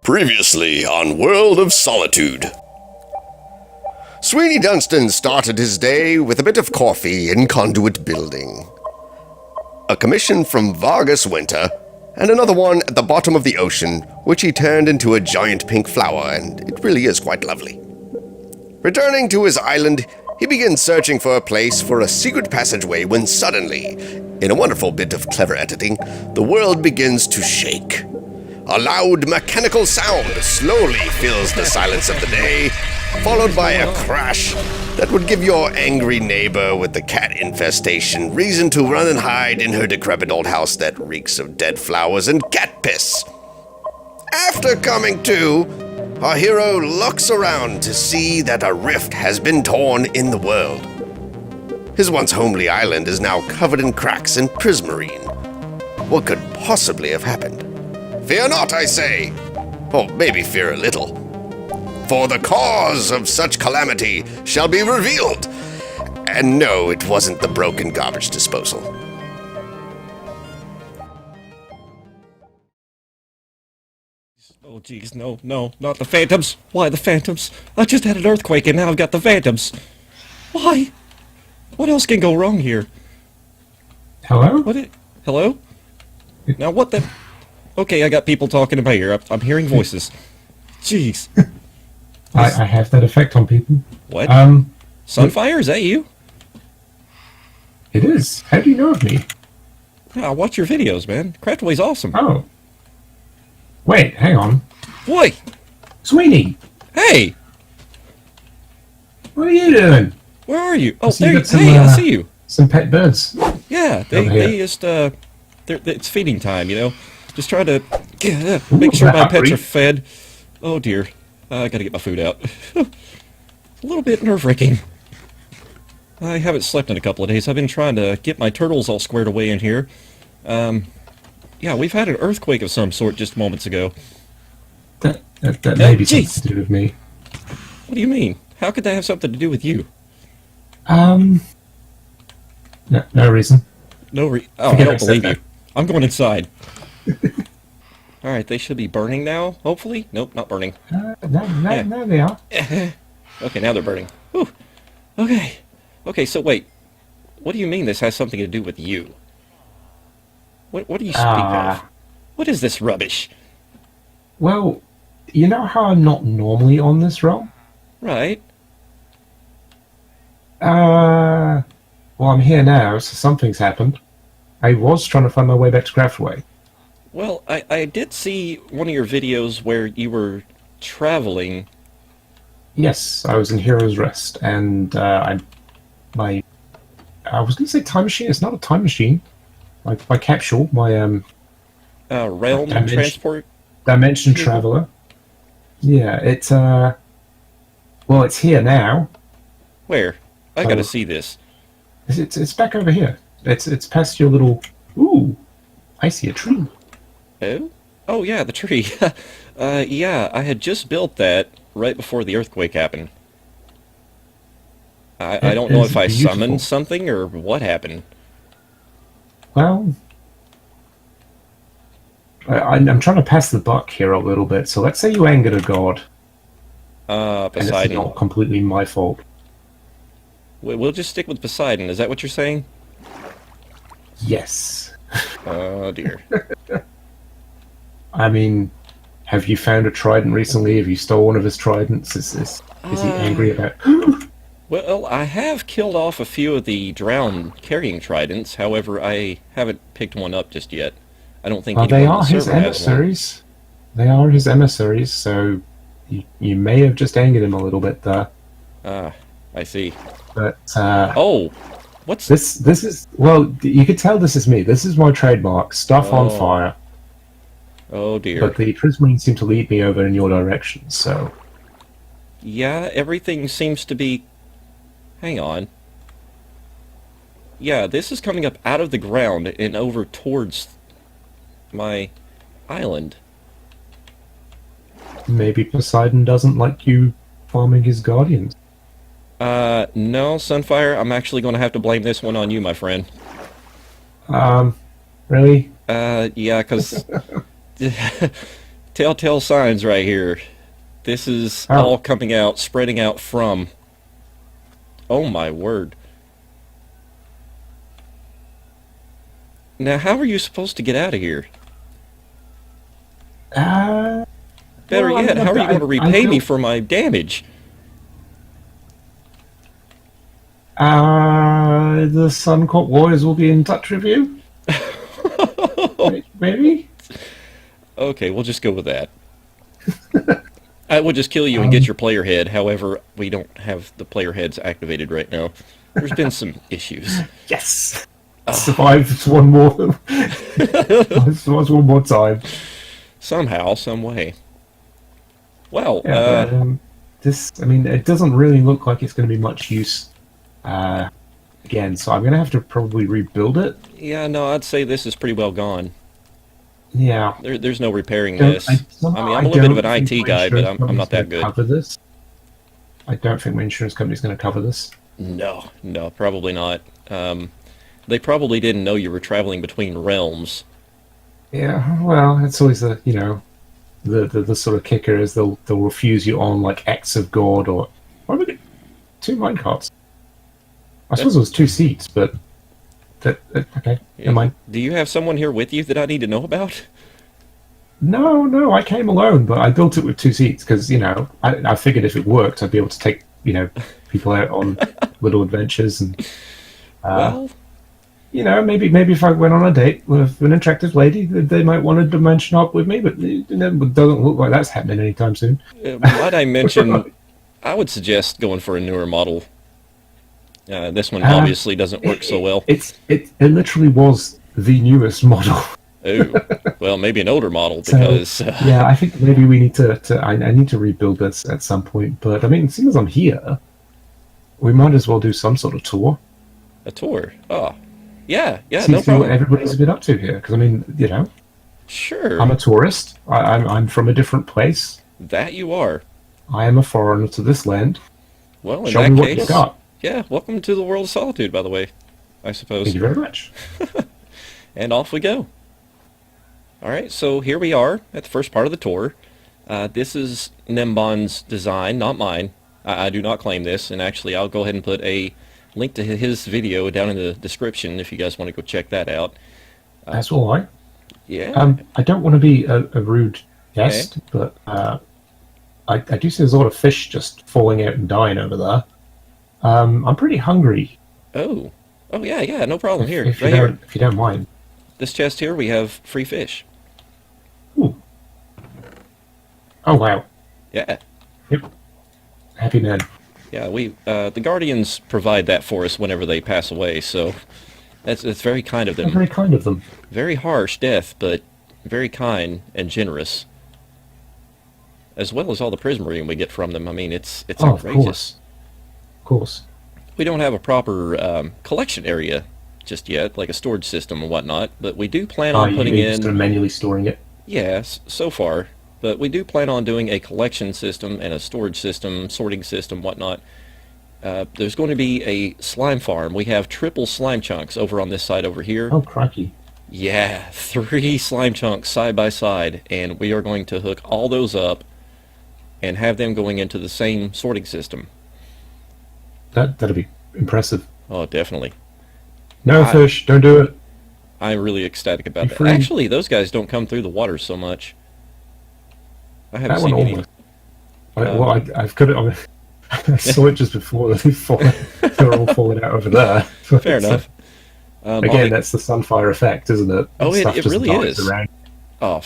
Previously on World of Solitude. Sweeney Dunston started his day with a bit of coffee in conduit building. A commission from Vargas Winter, and another one at the bottom of the ocean, which he turned into a giant pink flower, and it really is quite lovely. Returning to his island, he begins searching for a place for a secret passageway when suddenly, in a wonderful bit of clever editing, the world begins to shake. A loud mechanical sound slowly fills the silence of the day, followed by a crash that would give your angry neighbor with the cat infestation reason to run and hide in her decrepit old house that reeks of dead flowers and cat piss. After coming to, our hero looks around to see that a rift has been torn in the world. His once homely island is now covered in cracks and prismarine. What could possibly have happened? Fear not, I say, or maybe fear a little. For the cause of such calamity shall be revealed. And no, it wasn't the broken garbage disposal. Oh, jeez, no, not the phantoms. Why the phantoms? I just had an earthquake and now I've got the phantoms. Why? What else can go wrong here? Hello? Hello? Now what the... Okay, I got people talking in my ear. I'm hearing voices. Jeez. I have that effect on people. What? Sunfire, is that you? It is. How do you know of me? Yeah, I watch your videos, man. Craftaway's awesome. Oh. Wait, hang on. Boy! Sweeney! Hey! What are you doing? Where are you? Oh, So there you you... got some, Hey, I see you. Some pet birds. Yeah, Over here. they just, it's feeding time, you know? Just try to make sure my pets are fed. Oh dear. I gotta get my food out. A little bit nerve-wracking. I haven't slept in a couple of days. I've been trying to get my turtles all squared away in here. Yeah, we've had an earthquake of some sort just moments ago. That may be something Jeez. to do with me. What do you mean? How could that have something to do with you? No reason. Oh, Forget I don't I said believe that. you. I'm going inside. Alright, they should be burning now, hopefully? Nope, not burning. No, they are. Okay, now they're burning. Whew. Okay, so wait. What do you mean this has something to do with you? What do you speak of? What is this rubbish? Well, you know how I'm not normally on this realm? Right. Well, I'm here now, so something's happened. I was trying to find my way back to Craftaway. Well, I did see one of your videos where you were traveling. Yes, I was in Hero's Rest, and I was going to say time machine. It's not a time machine. My capsule, my Realm transport? dimension traveler. Yeah, it's well, it's here now. Where? I gotta see this. It's back over here. It's past your little. Ooh, I see a tree. Oh? Oh, yeah, the tree. Yeah, I had just built that right before the earthquake happened. I don't know if I summoned something or what happened. Well, I'm trying to pass the buck here a little bit. So let's say you angered a god. And it's Poseidon. not completely my fault. We'll just stick with Poseidon, is that what you're saying? Yes. Oh, dear. I mean, have you found a trident recently? Have you stole one of his tridents? Is he angry about... Well, I have killed off a few of the drowned carrying tridents. However, I haven't picked one up just yet. I don't think Well, anyone they on are the his server has one. emissaries. They are his emissaries, so you may have just angered him a little bit there. I see. But Oh, what's this is... Well, you could tell this is me. This is my trademark, stuff on Oh. fire. Oh, dear. But the prismarine seem to lead me over in your direction, so... Yeah, everything seems to be... Hang on. Yeah, this is coming up out of the ground and over towards my island. Maybe Poseidon doesn't like you farming his guardians. No, Sunfire, I'm actually going to have to blame this one on you, my friend. Really? Yeah, because telltale signs right here. This is Oh. all coming out, spreading out from. Oh my word. Now, how are you supposed to get out of here? Better well, yet, how are you going to repay me for my damage? The Sun Court Warriors will be in touch with you. Maybe? Okay, we'll just go with that. I will just kill you and get your player head. However, we don't have the player heads activated right now. There's been some issues. Yes! Survived one more. Survived one more time. Somehow, some way. Well, Yeah, I mean, it doesn't really look like it's going to be much use again, so I'm going to have to probably rebuild it. yeah, no, I'd say this is pretty well gone. Yeah. There's no repairing this. I mean, I'm a little bit of an IT guy, but I'm not that good. Cover this. I don't think my insurance company's going to cover this. No, probably not. They probably didn't know you were traveling between realms. Yeah, well, it's always the sort of kicker is they'll refuse you on like acts of God or why would it 2 minecarts? I suppose it was 2 seats, but okay, never mind. Do you have someone here with you that I need to know about? No, I came alone, but I built it with 2 seats because I figured if it worked, I'd be able to take people out on little adventures and Well, maybe if I went on a date with an attractive lady, they might want to dimension up with me, but it doesn't look like that's happening anytime soon. might I mention, I would suggest going for a newer model. This one obviously doesn't work so well. It literally was the newest model. Oh, well, maybe an older model because... yeah, I think maybe we need I need to rebuild this at some point. But I mean, seeing as I'm here, we might as well do some sort of tour. A tour? Oh, yeah, See no what problem. everybody's been up to here. Because I mean, Sure, I'm a tourist. I'm from a different place. that you are. I am a foreigner to this land. Well, in Show that me what you case, got. yeah, welcome to the world of Solitude, by the way, I suppose. Thank you very much. And off we go. Alright, so here we are at the first part of the tour. This is Nembon's design, not mine. I do not claim this, and actually I'll go ahead and put a link to his video down in the description if you guys want to go check that out. That's all right. Yeah. I don't want to be a rude guest, but I do see there's a lot of fish just falling out and dying over there. I'm pretty hungry. Oh, yeah, no problem. Here, If right you here. don't, if you don't mind. This chest here, we have free fish. Ooh. Oh wow. Yeah. Yep. Happy man. Yeah, the Guardians provide that for us whenever they pass away, so it's very kind of them. Very kind of them. Very harsh death, but very kind and generous. As well as all the prismarine we get from them. I mean, it's outrageous. Of course. We don't have a proper collection area just yet, like a storage system and whatnot, but we do plan on putting You're just in... manually storing it. Yes, so far. But we do plan on doing a collection system and a storage system, sorting system, whatnot. There's going to be a slime farm. We have triple slime chunks over on this side over here. Oh, crikey. Yeah, 3 slime chunks side by side, and we are going to hook all those up and have them going into the same sorting system. That'll be impressive. Oh, definitely. No fish, don't do it. I'm really ecstatic about that. free. Actually, those guys don't come through the water so much. I haven't That one seen any. almost. I've got it on. I saw it just before they're all falling out over there. Fair enough. Again, that's the sunfire effect, isn't it? Oh, Stuff it just really dies is. around. Oh,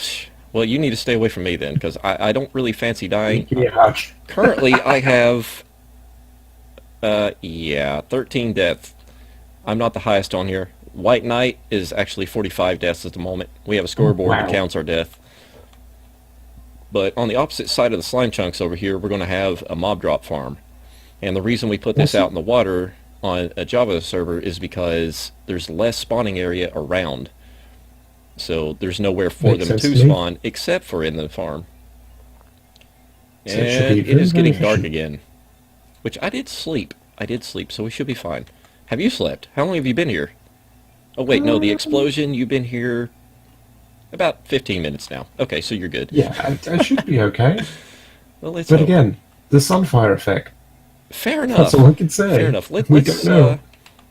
well, you need to stay away from me then, because I don't really fancy dying. Give me a hug. Currently, I have, 13 deaths. I'm not the highest on here. White Knight is actually 45 deaths at the moment. We have a scoreboard that Wow. counts our death. But on the opposite side of the slime chunks over here, we're going to have a mob drop farm. And the reason we put this out in the water on a Java server is because there's less spawning area around. So there's nowhere for Makes them sense to to me. spawn except for in the farm. So it should And be it very, is getting very dark efficient. again. Which I did sleep, so we should be fine. Have you slept? How long have you been here? Oh wait, no, the explosion, you've been here About 15 minutes now. Okay, so you're good. Yeah, I should be okay. Well, let's But hope. again, the sunfire effect. Fair enough. That's all I can say. Fair enough. We Let's, don't know.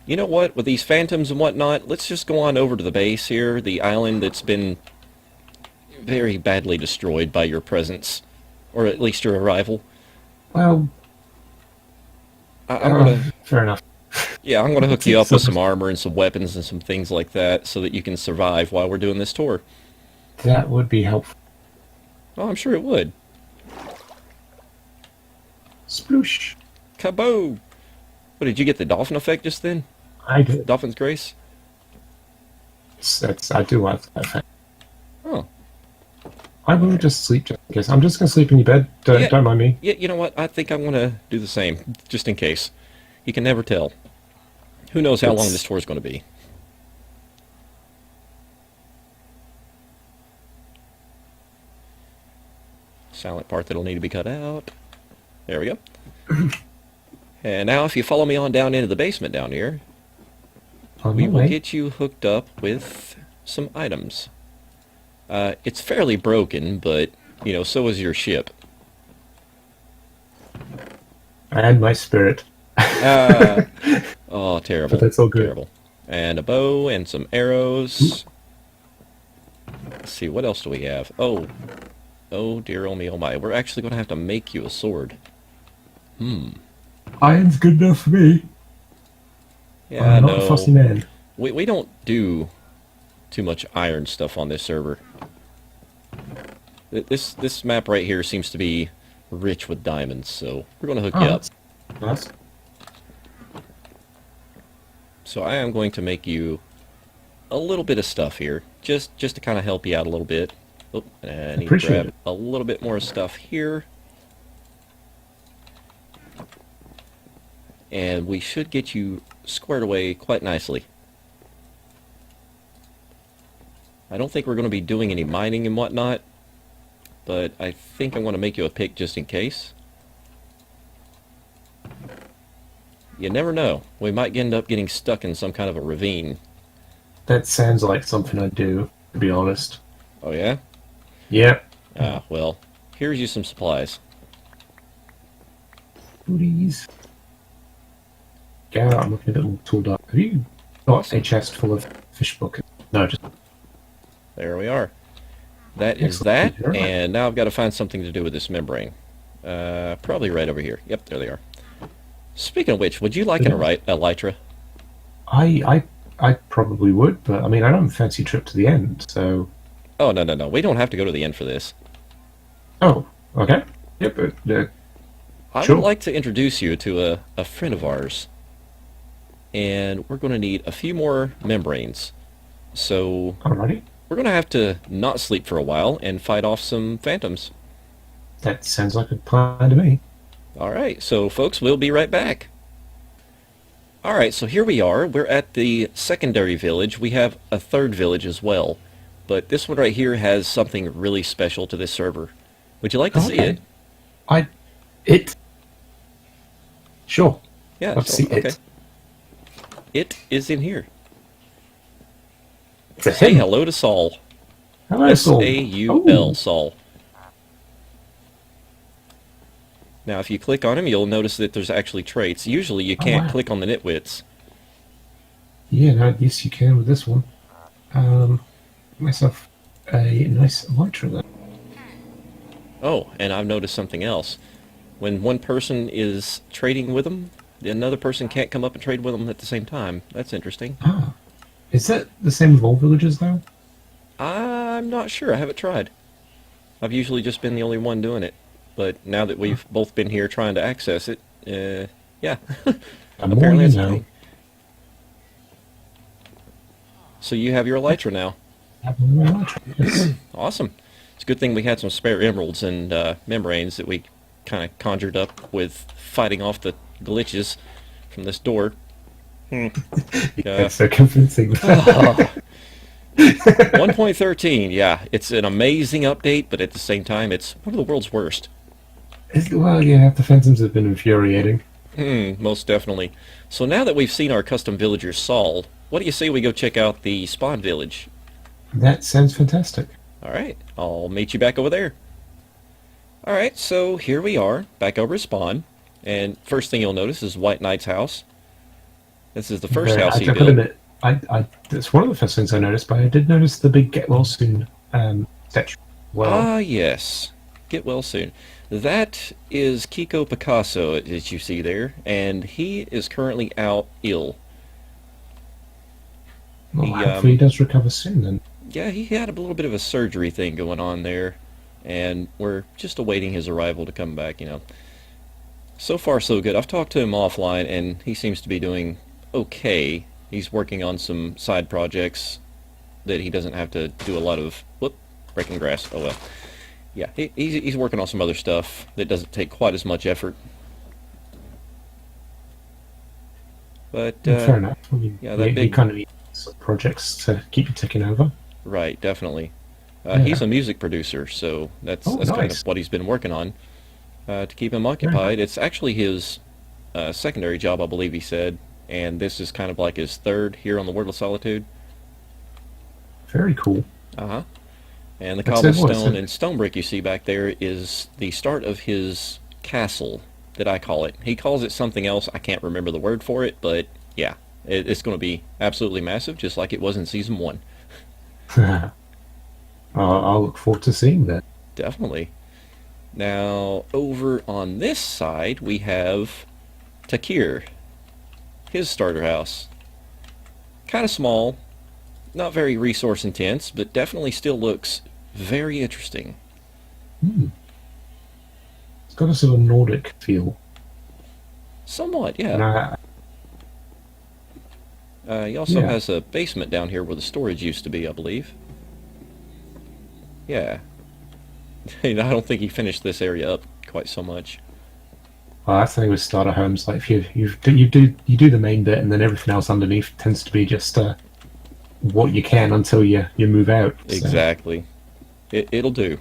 you know what? With these phantoms and whatnot, let's just go on over to the base here, the island that's been very badly destroyed by your presence, or at least your arrival. Well, I'm gonna, fair enough. yeah, I'm gonna hook you up with some armor and some weapons and some things like that, so that you can survive while we're doing this tour. That would be helpful. Oh, I'm sure it would. Sploosh. Kaboo! What, did you get the dolphin effect just then? I did. Dolphin's Grace? I do like that effect. Oh. I will just sleep just in case. I'm just going to sleep in your bed. Don't mind me. Yeah, you know what? I think I'm gonna do the same, just in case. You can never tell. Who knows how long this tour is going to be. Silent part that'll need to be cut out. There we go. And now if you follow me on down into the basement down here, we will get you hooked up with some items. It's fairly broken, but, you know, so is your ship. And my spirit. Oh, terrible. But that's all good. Terrible. And a bow and some arrows. Let's see, what else do we have? Oh, dear, oh me, oh my. We're actually going to have to make you a sword. Iron's good enough for me. Yeah, I'm not a fussy man. We don't do too much iron stuff on this server. This map right here seems to be rich with diamonds, so we're going to hook you up. Nice. So I am going to make you a little bit of stuff here, just to kind of help you out a little bit. Oh, and I need to grab a little bit more stuff here. And we should get you squared away quite nicely. I don't think we're going to be doing any mining and whatnot, but I think I'm going to make you a pick just in case. You never know. We might end up getting stuck in some kind of a ravine. That sounds like something I'd do, to be honest. Oh yeah? Yep. Ah, well, here's you some supplies. Booties. Yeah, I'm looking a bit more tooled up. Have you got a chest full of fish buckets? No, just... There we are. That is Excellent. that, and now I've got to find something to do with this membrane. Probably right over here. Yep, there they are. Speaking of which, would you like an elytra? I probably would, but I mean, I don't fancy a trip to the end, so... Oh, no. We don't have to go to the end for this. Oh, okay. Yep, I sure. would like to introduce you to a friend of ours. And we're going to need a few more membranes. So Alrighty. we're going to have to not sleep for a while and fight off some phantoms. That sounds like a plan to me. Alright, so folks, we'll be right back. Alright, so here we are. We're at the secondary village. We have a third village as well. But this one right here has something really special to this server. Would you like to see it? Sure. Yeah, Let's see okay. it. It is in here. It's a Say him. hello to Saul. Hello, Saul. S-A-U-L, Ooh. Saul. Now, if you click on him, you'll notice that there's actually traits. Usually, you can't wow. click on the nitwits. Yeah, no, yes, you can with this one. Myself a nice elytra then. Oh, and I've noticed something else. When one person is trading with them, another person can't come up and trade with them at the same time. That's interesting. Ah. Is that the same with all villages, though? I'm not sure. I haven't tried. I've usually just been the only one doing it. But now that we've both been here trying to access it, yeah. Apparently it's a thing. So you have your elytra now. Yes. Awesome. It's a good thing we had some spare emeralds and membranes that we kind of conjured up with fighting off the glitches from this door. That's so convincing. 1.13, yeah. It's an amazing update, but at the same time, it's one of the world's worst. Well, yeah, the phantoms have been infuriating. Most definitely. So now that we've seen our custom villager Saul, what do you say we go check out the spawn village? That sounds fantastic. Alright, I'll meet you back over there. Alright, so here we are, back over at spawn. And first thing you'll notice is White Knight's house. This is the first house he I've got to built. admit, it's one of the first things I noticed, but I did notice the big Get Well Soon statue. Well, Ah, yes. Get well soon. That is Kiko Picasso, as you see there, and he is currently out ill. hopefully he does recover soon then. Yeah, he had a little bit of a surgery thing going on there, and we're just awaiting his arrival to come back, you know. So far, so good. I've talked to him offline, and he seems to be doing okay. He's working on some side projects that he doesn't have to do a lot of... Whoop, breaking grass. Oh well. Yeah, he's working on some other stuff that doesn't take quite as much effort. But, Fair enough. I mean, yeah, that you big... kind of need some projects to keep you ticking over. Right, definitely. Yeah. He's a music producer, so that's kind nice. of what he's been working on to keep him occupied. It's actually his secondary job, I believe he said, and this is kind of like his third here on the World of Solitude. Very cool. Uh-huh. And the That's it, cobblestone and stone brick you see back there is the start of his castle, that I call it. He calls it something else. I can't remember the word for it, but yeah, it's going to be absolutely massive, just like it was in Season 1. I'll look forward to seeing that. Definitely. Now, over on this side, we have Takir, his starter house. Kind of small, not very resource intense, but definitely still looks very interesting. It's got a sort of Nordic feel. Somewhat, yeah. And He also yeah. has a basement down here where the storage used to be, I believe. Yeah. I don't think he finished this area up quite so much. Well, that's the thing with starter homes. Like if you do the main bit, and then everything else underneath tends to be just what you can until you move out. So. Exactly. It'll do.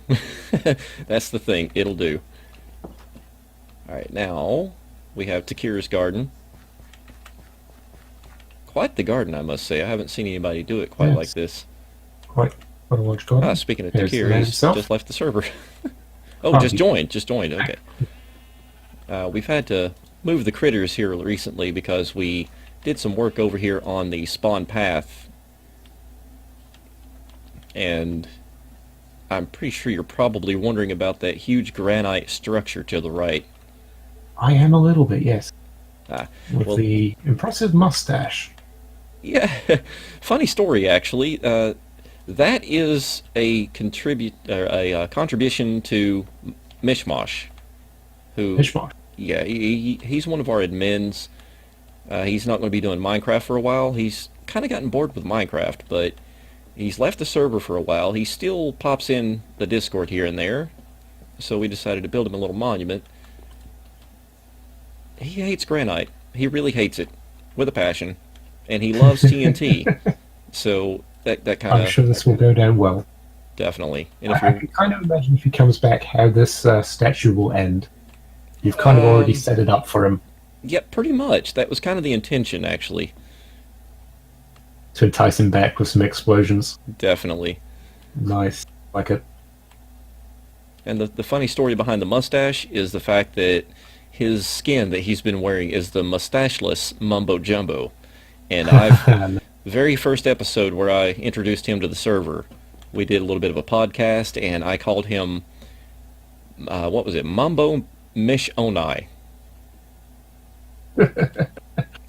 That's the thing. It'll do. Alright, now we have Takira's garden. Quite the garden, I must say. I haven't seen anybody do it quite like this. Quite a large garden. Speaking of Here's the Takira, man he's himself. just left the server. Oh, just joined. Okay. We've had to move the critters here recently because we did some work over here on the spawn path. And I'm pretty sure you're probably wondering about that huge granite structure to the right. I am a little bit, yes. With well- the impressive mustache. Yeah, funny story actually. That is a contribution to Mishmash, who Mishmash. yeah he's one of our admins. He's not going to be doing Minecraft for a while. He's kind of gotten bored with Minecraft, but he's left the server for a while. He still pops in the Discord here and there, so we decided to build him a little monument. He hates granite. He really hates it with a passion, and he loves TNT. So that kind I'm of sure this will go down well. definitely. And if I you're can kind of imagine if he comes back how this statue will end. You've kind of already set it up for him yeah, pretty much. That was kind of the intention, actually. to entice him back with some explosions. Definitely. Nice. Like it. And the funny story behind the mustache is the fact that his skin that he's been wearing is the mustacheless Mumbo Jumbo. And I've very first episode where I introduced him to the server, we did a little bit of a podcast, and I called him, what was it, Mumbo Mish Onai.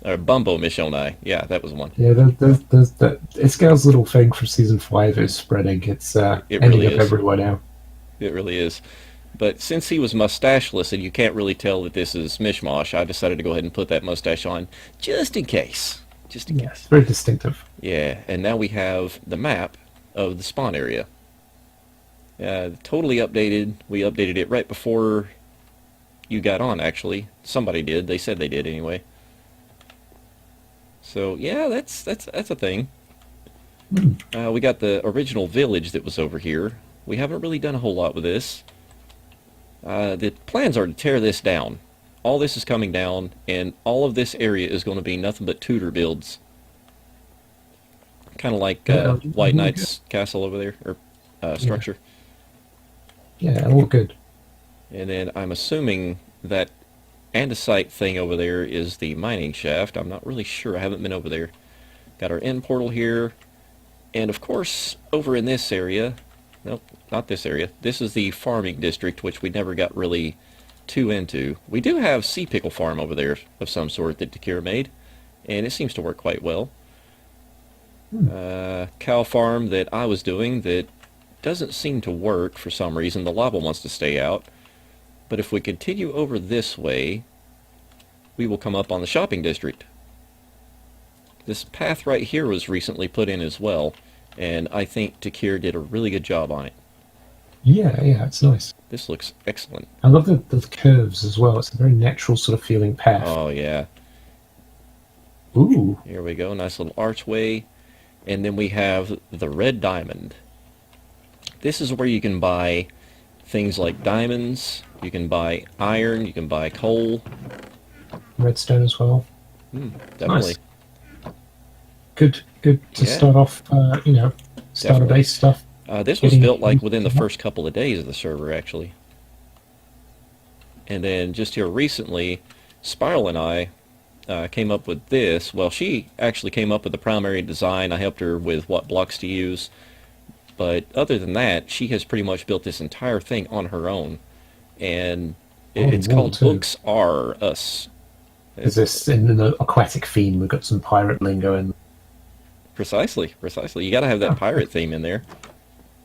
Or Bumbo Mish Onai. Yeah, that was one. Yeah, there's that. Iscale's little thing from season 5 is spreading. It's It ending really up is. everywhere now. It really is. But since he was mustacheless and you can't really tell that this is Mishmash, I decided to go ahead and put that mustache on just in case. Just in case. Yes, very distinctive. Yeah, and now we have the map of the spawn area. Totally updated. We updated it right before you got on, actually. Somebody did. They said they did anyway. So yeah, that's a thing. We got the original village that was over here. We haven't really done a whole lot with this. The plans are to tear this down. All this is coming down, and all of this area is going to be nothing but Tudor builds. Kind of like White all Knight's castle over there, or structure. Yeah, all good. And then I'm assuming that andesite thing over there is the mining shaft. I'm not really sure. I haven't been over there. Got our end portal here. And of course, over in this area, nope, not this area. This is the farming district, which we never got really too into. We do have sea pickle farm over there of some sort that Takira made, and it seems to work quite well. Cow farm that I was doing that doesn't seem to work for some reason. The lava wants to stay out. But if we continue over this way, we will come up on the shopping district. This path right here was recently put in as well, and I think Takir did a really good job on it. Yeah, it's nice. This looks excellent. I love the curves as well. It's a very natural sort of feeling path. Oh, yeah. Ooh. Here we go. Nice little archway. And then we have the red diamond. This is where you can buy things like diamonds. You can buy iron. You can buy coal. Redstone as well. Definitely. Nice. Good to start off, start a base stuff. This was built like within the first couple of days of the server, actually. And then just here recently, Spiral and I came up with this. Well, she actually came up with the primary design. I helped her with what blocks to use. But other than that, she has pretty much built this entire thing on her own. And it's called Books Are Us. Is this in the aquatic theme? We've got some pirate lingo in. Precisely. You got to have that pirate theme in there.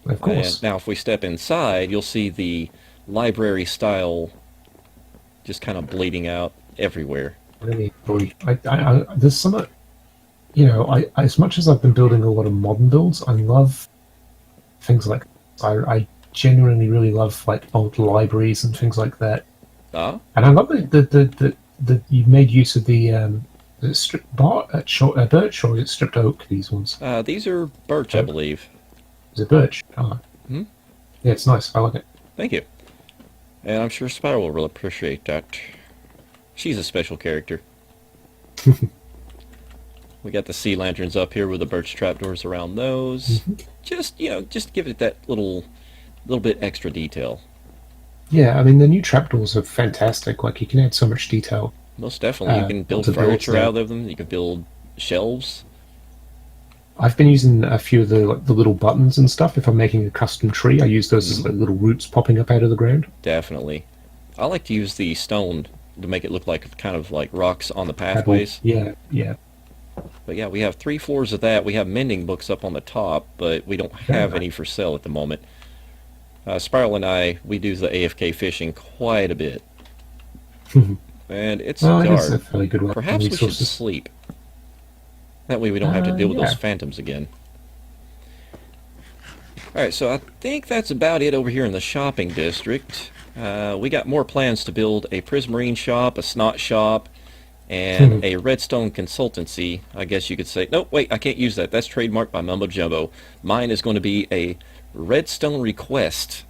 Of course. And now, if we step inside, you'll see the library style just kind of bleeding out everywhere. Really, boy, there's some, as much as I've been building a lot of modern builds, I love things like I genuinely really love like old libraries and things like that. Ah. And I love that you've made use of the stripped birch, or is it stripped oak? These ones. These are birch, I believe. Is it birch? Oh. Hmm? Yeah, it's nice. I like it. Thank you. And I'm sure Spiral will really appreciate that. She's a special character. We got the sea lanterns up here with the birch trapdoors around those. Just give it that little bit extra detail. Yeah, I mean, the new trapdoors are fantastic. Like, you can add so much detail. Most definitely. You can build furniture out of them. You can build shelves. I've been using a few of the little buttons and stuff. If I'm making a custom tree, I use those as like little roots popping up out of the ground. Definitely. I like to use the stone to make it look like kind of like rocks on the pathways. Yeah. But yeah, we have 3 floors of that. We have mending books up on the top, but we don't have any for sale at the moment. Spiral and I, we do the AFK fishing quite a bit. And it's dark. It is a fairly good one. Perhaps we should sleep. That way we don't have to deal with those phantoms again. Alright, so I think that's about it over here in the shopping district. We got more plans to build a Prismarine shop, a Snot shop, and a Redstone consultancy, I guess you could say. No, wait, I can't use that. That's trademarked by Mumbo Jumbo. Mine is going to be a Redstone request.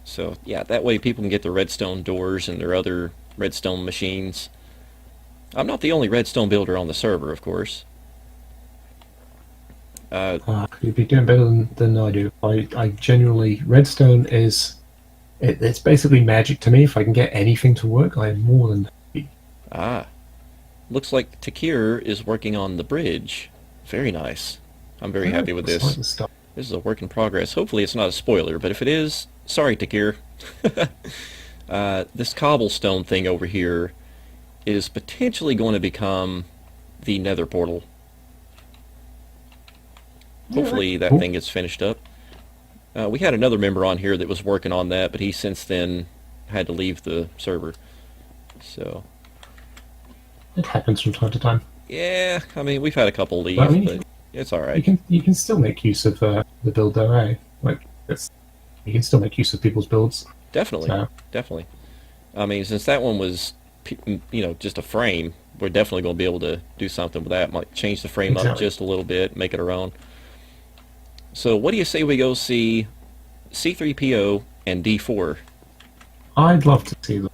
So, yeah, that way people can get their redstone doors and their other redstone machines. I'm not the only redstone builder on the server, of course. You'd be doing better than I do. I genuinely... Redstone is... It's basically magic to me. If I can get anything to work, I am more than happy. Ah. Looks like Takir is working on the bridge. Very nice. I'm very happy with this. This is a work in progress. Hopefully it's not a spoiler, but if it is, sorry, Takir. This cobblestone thing over here is potentially going to become the nether portal. Hopefully that thing gets finished up. We had another member on here that was working on that, but he since then had to leave the server. So it happens from time to time. Yeah, I mean, we've had a couple leave, but it's all right. You can still make use of the build, though, eh? Like, you can still make use of people's builds. Definitely, definitely. I mean, since that one was, just a frame, we're definitely going to be able to do something with that. Might change the frame up just a little bit, make it our own. So, what do you say we go see C3PO and D4? I'd love to see them.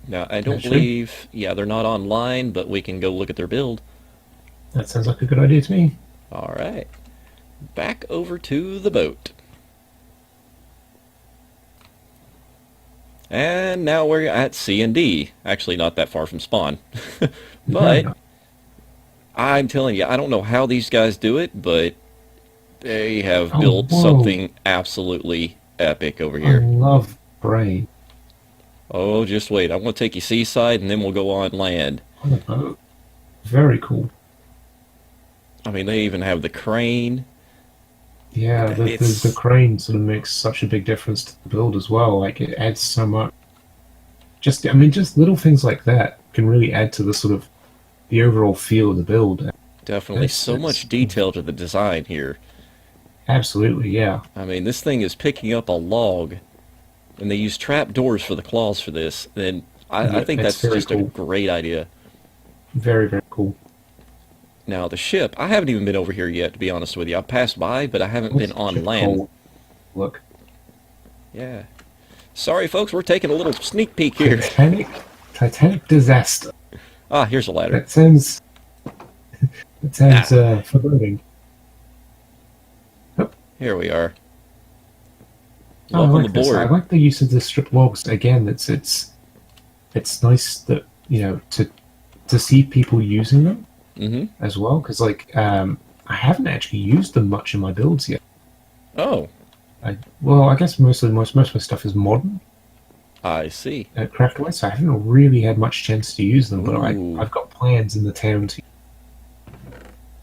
Now, I don't believe, they're not online, but we can go look at their build. That sounds like a good idea to me. All right. Back over to the boat. And now we're at C and D. Actually, not that far from spawn. But I'm telling you, I don't know how these guys do it, but they have built something absolutely epic over here. I love brain. Oh, just wait. I want to take you seaside, and then we'll go on land. On the boat. Very cool. I mean, they even have the crane. Yeah, the crane sort of makes such a big difference to the build as well. Like, it adds so much. Just little things like that can really add to the sort of the overall feel of the build. Definitely. So much detail to the design here. Absolutely, yeah. I mean, this thing is picking up a log, and they use trap doors for the claws for this. Then I think that's just a great idea. Very, very cool. Now, the ship, I haven't even been over here yet, to be honest with you. I've passed by, but I haven't been on land. Cold. Look. Yeah. Sorry, folks, we're taking a little sneak peek here. Titanic disaster. Ah, here's a ladder. That sounds foreboding. Oh. Here we are. Oh, Welcome I like aboard. this. I like the use of the strip logs. Again, it's nice that, you know, to see people using them as well, because like I haven't actually used them much in my builds yet. Oh. I guess most of my stuff is modern. I see. Craftwise, so I haven't really had much chance to use them, but I've got plans in the town to.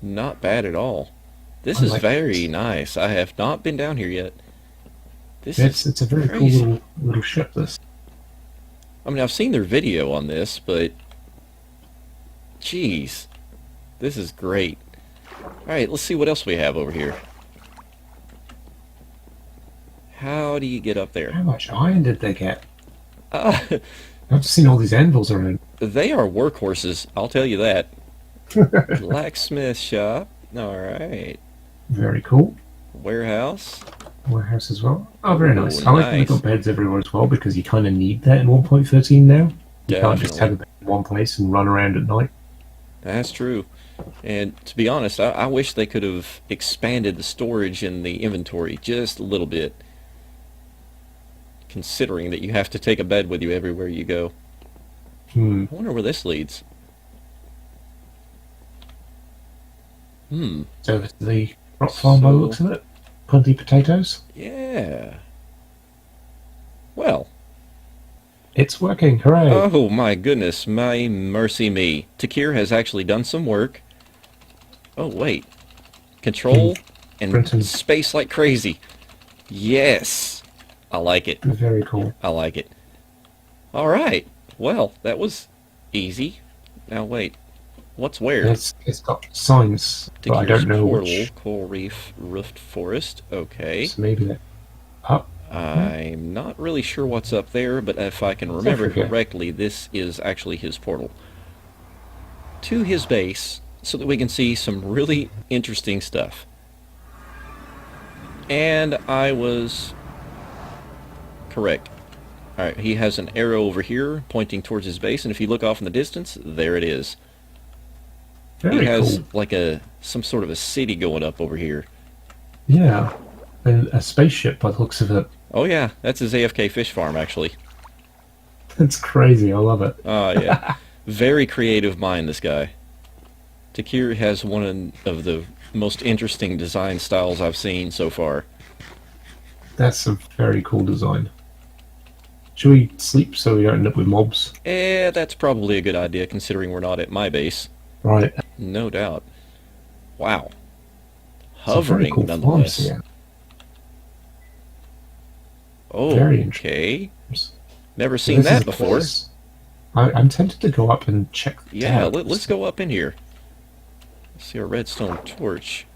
Not bad at all. This is very nice. I have not been down here yet. It's a very cool little ship, this. I mean, I've seen their video on this, but jeez, this is great. Alright, let's see what else we have over here. How do you get up there? How much iron did they get? I've just seen all these anvils around. They are workhorses, I'll tell you that. Blacksmith shop. Alright. Very cool. Warehouse. Warehouse as well. Oh, very nice. Ooh, I like that they've got beds everywhere as well, because you kind of need that in 1.13 now. You can't just have a bed in one place and run around at night. That's true. And to be honest, I wish they could have expanded the storage in the inventory just a little bit, considering that you have to take a bed with you everywhere you go. I wonder where this leads. So the rock farm by the looks of it. Plenty of potatoes. Yeah. Well. It's working, hooray! Oh my goodness, my mercy me. Takir has actually done some work. Oh wait. Control and space like crazy. Yes! I like it. Very cool. I like it. Alright. Well, that was easy. Now wait. What's where? It's got signs, but I don't know which. Coral Reef, Roofed Forest. Okay. So maybe that up. I'm not really sure what's up there, but if I can remember correctly, this is actually his portal to his base, so that we can see some really interesting stuff. And I was correct. Alright, he has an arrow over here pointing towards his base, and if you look off in the distance, there it is. He has like some sort of a city going up over here. Yeah, and a spaceship by the looks of it. Oh yeah, that's his AFK fish farm, actually. That's crazy, I love it. Oh yeah. Very creative mind, this guy. Takir has one of the most interesting design styles I've seen so far. That's a very cool design. Should we sleep so we don't end up with mobs? That's probably a good idea, considering we're not at my base. Right. No doubt. Wow. Hovering, cool nonetheless. Farms, oh, very okay. Never seen that before. I'm tempted to go up and check. Yeah, let's go up in here. See a redstone torch.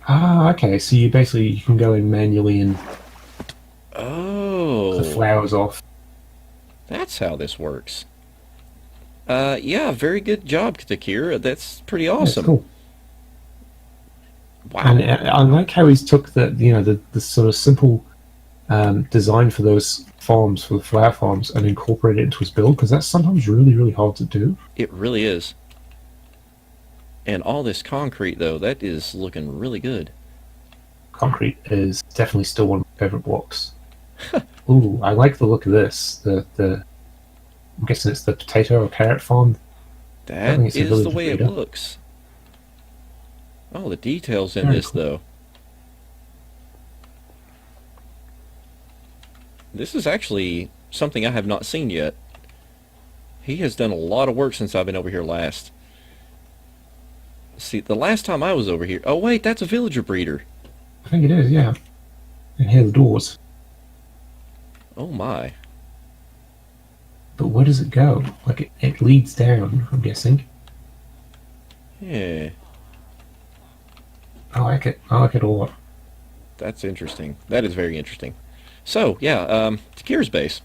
Ah, okay. So you can go in manually and the flowers off. That's how this works. Yeah, very good job, Takir. That's pretty awesome. Yeah, cool. Wow. And I like how he's took the sort of simple design for those farms, for the flower farms, and incorporated it into his build, because that's sometimes really, really hard to do. It really is. And all this concrete, though, that is looking really good. Concrete is definitely still one of my favorite blocks. Ooh, I like the look of this. I'm guessing it's the potato or carrot farm. I think That it's a is the village way it breeder. looks. Oh, the details in Very this, cool. though. This is actually something I have not seen yet. He has done a lot of work since I've been over here last. See, the last time I was over here... Oh, wait, that's a villager breeder. I think it is, yeah. And here are the doors. Oh, my. But where does it go? Like, it leads down, I'm guessing. Yeah, I like it. I like it a lot. that's interesting. That is very interesting. So, yeah, it's Kira's base.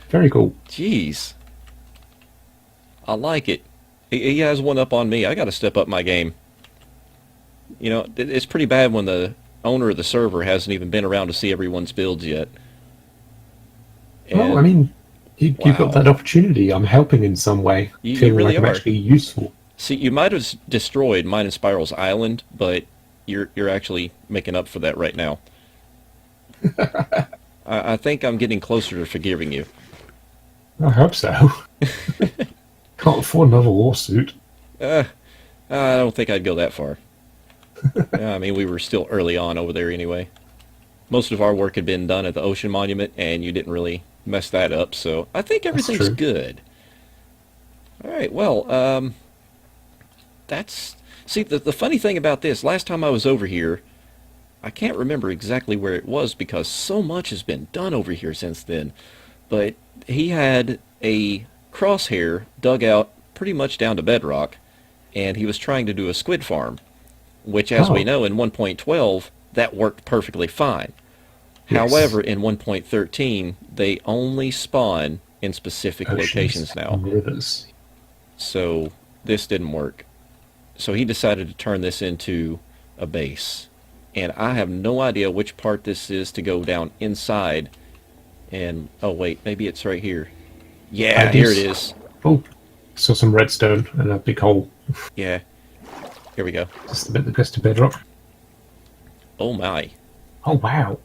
Very cool. Jeez. I like it. He has one up on me. I got to step up my game. You know, it's pretty bad when the owner of the server hasn't even been around to see everyone's builds yet. Well, I And- mean, you've Wow. got that opportunity. I'm helping in some way. You Feeling really like I'm are. actually useful. See, you might have destroyed mine and Spiral's island, but you're actually making up for that right now. I think I'm getting closer to forgiving you. I hope so. Can't afford another lawsuit. I don't think I'd go that far. I mean, we were still early on over there anyway. Most of our work had been done at the Ocean Monument, and you didn't really mess that up, so I think everything's true. good. All right, well, that's... See, the funny thing about this, last time I was over here, I can't remember exactly where it was because so much has been done over here since then, but he had a crosshair dug out pretty much down to bedrock, and he was trying to do a squid farm, which, as we Oh. know, in 1.12, that worked perfectly fine. Yes. However, in 1.13, they only spawn in specific Oceans locations now. and rivers. So this didn't work. So he decided to turn this into a base. And I have no idea which part this is to go down inside. And, oh wait, maybe it's right here. Yeah, I here it guess- is. Oh, saw some redstone and a big hole. Yeah. Here we go. Just the bit that goes to bedrock. Oh my. Oh, wow.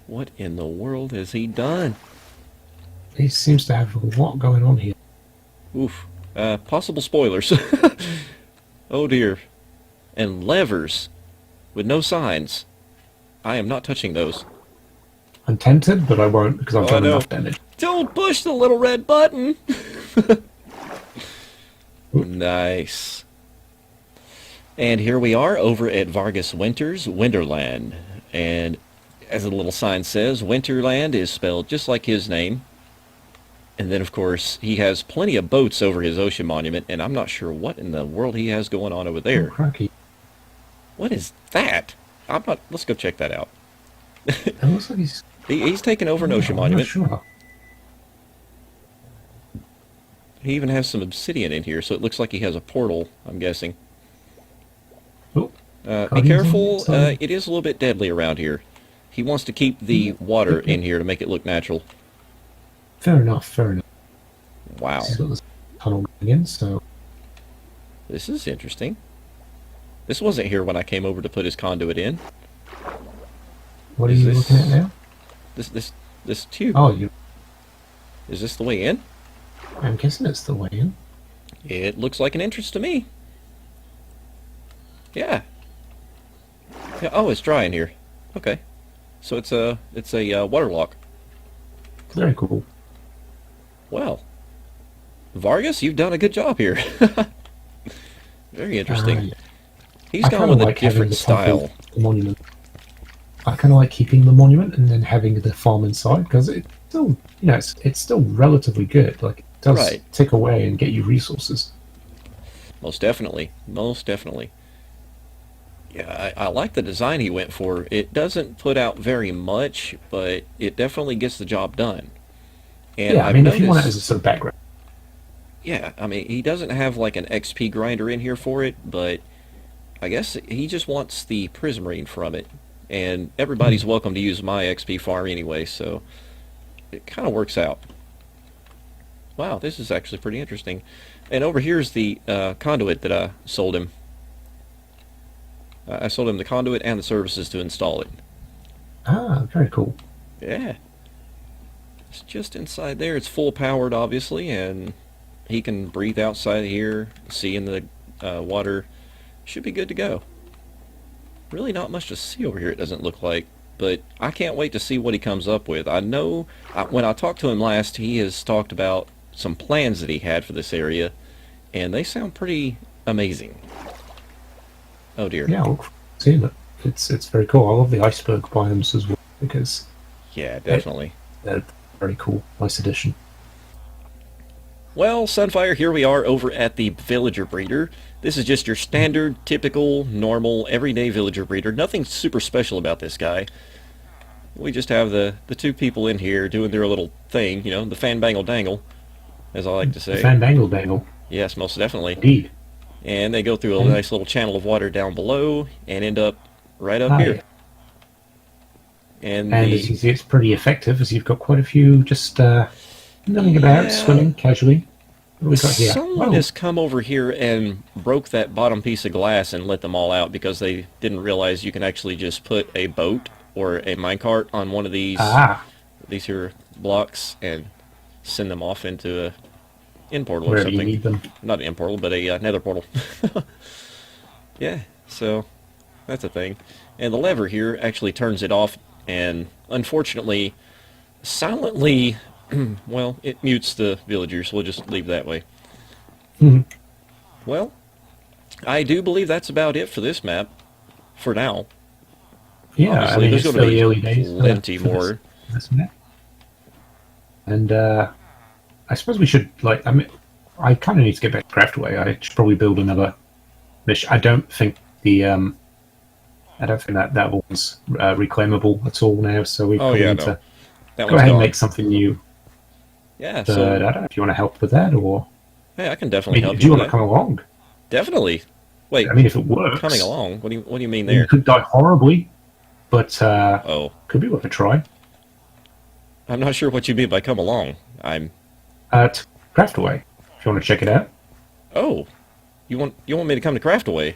What in the world has he done? He seems to have a lot going on here. Oof. Possible spoilers. Oh dear. And levers with no signs. I am not touching those. I'm tempted, but I won't because I've Oh, I done know. enough damage. Don't push the little red button. Nice. And here we are over at Vargas Winter's Winterland. And as the little sign says, Winterland is spelled just like his name. And then, of course, he has plenty of boats over his ocean monument, and I'm not sure what in the world he has going on over Oh, there. cracky. What is that? I'm not... Let's go check that out. It looks like he's... He's taken over an ocean I'm not monument. sure. He even has some obsidian in here, so it looks like he has a portal, I'm guessing. Oh, Be Guardians on the careful, inside. it is a little bit deadly around here. He wants to keep the water in here to make it look natural. fair enough, fair enough. Wow, He's got this tunnel going in, so... this is interesting. This wasn't here when I came over to put his conduit in. What are Is you this- looking at now? This tube. Oh, you... Is this the way in? I'm guessing it's the way in. It looks like an entrance to me. Yeah. Yeah. Oh, it's dry in here. Okay. So it's a water lock. Very cool. Well, Vargas, you've done a good job here. Very interesting. He's I gone kinda with a like having different the top of style. the monument. I kind of like keeping the monument and then having the farm inside because it's still, you know, it's still relatively good. Like it does Right. tick away and get you resources. Most definitely. Most definitely. Yeah, I like the design he went for. It doesn't put out very much, but it definitely gets the job done. And Yeah, I I've mean, if you want it as a noticed- sort of background, Yeah, I mean, he doesn't have like an XP grinder in here for it, but I guess he just wants the prismarine from it. And everybody's welcome to use my XP farm anyway, so it kind of works out. Wow, this is actually pretty interesting. And over here's the conduit that I sold him. I sold him the conduit and the services to install it. Ah, very cool. Yeah. It's just inside there. It's full powered, obviously, and he can breathe outside here, see in the water. Should be good to go. Really not much to see over here, it doesn't look like. But I can't wait to see what he comes up with. I know when I talked to him last, he has talked about some plans that he had for this area, and they sound pretty amazing. Oh dear. Yeah, I'll see it. It's very cool. I love the iceberg biomes as well because Yeah, definitely. they're very cool. Nice addition. Well, Sunfire, here we are over at the villager breeder. This is just your standard, typical, normal, everyday villager breeder. Nothing super special about this guy. We just have the two people in here doing their little thing, you know, the fan bangle dangle, as I like to say. Fan bangle dangle. Yes, most definitely. Indeed. And they go through a nice little channel of water down below and end up right up here. Yeah. And as you see, it's pretty effective as you've got quite a few just milling about, swimming casually. What we got here? Someone has come over here and broke that bottom piece of glass and let them all out because they didn't realize you can actually just put a boat or a minecart on one of these here blocks and send them off into a in portal or Wherever something. you need them. Not an in portal, but a nether portal. Yeah, so that's a thing. And the lever here actually turns it off, and unfortunately, silently, well, it mutes the villagers. We'll just leave that way. Well, I do believe that's about it for this map, for now. Yeah, Obviously, I mean, there's it's going to fairly be early days. plenty more. This map. And I suppose we should, like, I mean, I kind of need to get back to Craftaway. I should probably build another mission. I don't think that one's reclaimable at all now, so we probably need to That go one's ahead and gone. make something new. Yeah, But so I don't know if you want to help with that, or hey, I can definitely help do you you with want to that. come along? Definitely. Wait, I mean, if it works, coming along? What do you mean you there? could die horribly, but Oh, could be worth a try. I'm not sure what you mean by come along. I'm. At Craftaway, if you want to check it out. Oh, you want me to come to Craftaway?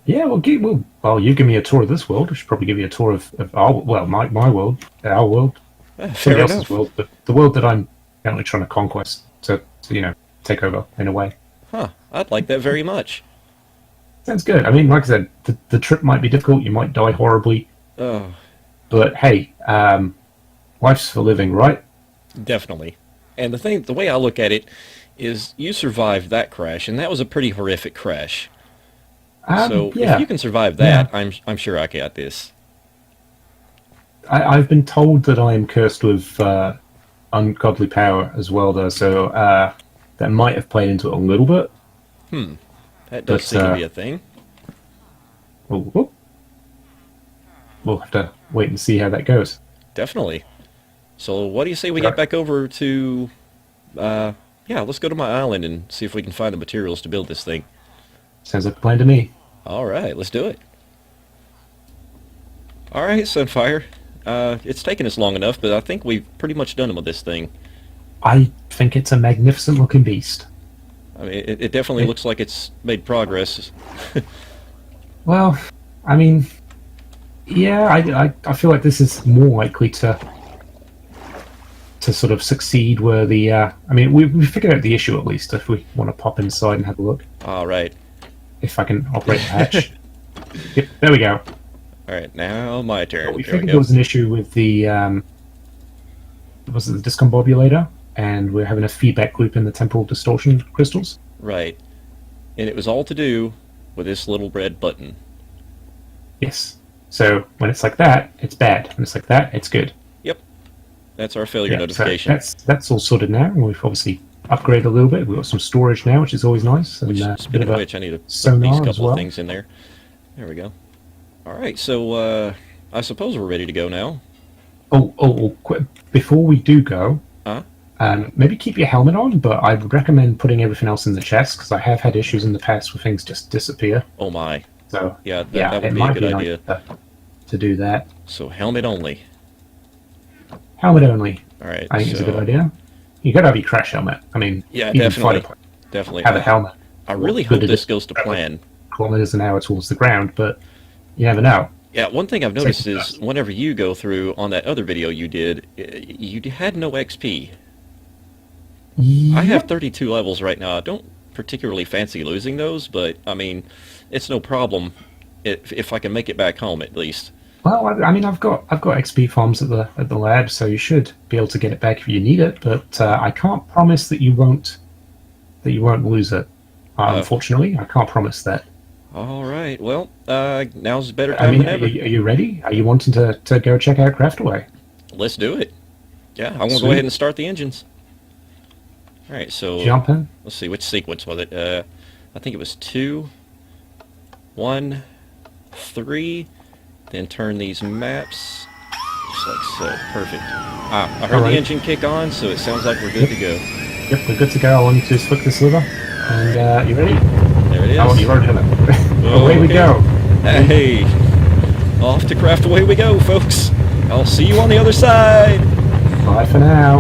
Yeah, well, you give me a tour of this world. I should probably give you a tour of my world, our world, Fair somebody else's enough. world, but the world that I'm currently trying to conquest to take over in a way. Huh? I'd like that very much. Sounds good. I mean, like I said, the trip might be difficult. You might die horribly, Oh, but hey, life's for living, right? definitely. And the way I look at it is, you survived that crash, and that was a pretty horrific crash. So yeah. if you can survive that, I'm sure I got this. I've been told that I am cursed with ungodly power as well, though, so that might have played into it a little bit. That does But, seem to be a thing. We'll have to wait and see how that goes. Definitely. So what do you say we get back over to... yeah, let's go to my island and see if we can find the materials to build this thing. Sounds like a plan to me. Alright, let's do it. Alright, Sunfire. It's taken us long enough, but I think we've pretty much done with this thing. I think it's a magnificent looking beast. I mean, it definitely looks like it's made progress. Well, I mean, yeah, I feel like this is more likely to sort of succeed where the I mean, we figured out the issue at least. If we want to pop inside and have a look, Alright. if I can operate the hatch. Yep, there we go. Alright, now my turn. We There we figured go. there was an issue with the was it the discombobulator, and we're having a feedback loop in the temporal distortion crystals. Right. And it was all to do with this little red button. Yes. So when it's like that, it's bad. When it's like that, it's good. Yep. That's our failure So notification. that's all sorted now. We've obviously upgraded a little bit. We've got some storage now, which is always nice. And Which, a speaking bit of of a which, I need to put sonar these as couple well. of things in there. There we go. Alright, so I suppose we're ready to go now. Before we do go, Huh? maybe keep your helmet on, but I would recommend putting everything else in the chest, because I have had issues in the past where things just disappear. Oh my. So Yeah, that would it be a might good be idea. nice to do that. So helmet only. Helmet only. Alright, I think it's a so... good idea. You got to have your crash helmet. I mean, Yeah, even definitely. fighter definitely. have a helmet. I really Good hope it this is. goes to plan. Kilometers an hour towards the ground, but you never know. Yeah, one thing I've noticed Second is best. whenever you go through on that other video you did, you had no XP. I have 32 levels right now. I don't particularly fancy losing those, but I mean, it's no problem if I can make it back home at least. Well, I mean, I've got XP farms at the lab, so you should be able to get it back if you need it. But I can't promise that you won't lose it. Unfortunately, I can't promise that. All right. Well, now's a better I time mean, than ever. are you ready? Are you wanting to go check out Craftaway? Let's do it. Yeah, I want to go Sweet. ahead and start the engines. All right. So Jump in. let's see which sequence was it. I think it was 2, 1, 3. Then turn these maps just like so. Perfect. I heard Alright. the engine kick on, so it sounds like we're good to go. Yep, we're good to go. All I need to do is flick this lever, and you ready? There it is. Oh, you've already done it. Away we Okay. go. Hey, off to craft away we go, folks. I'll see you on the other side. Bye for now.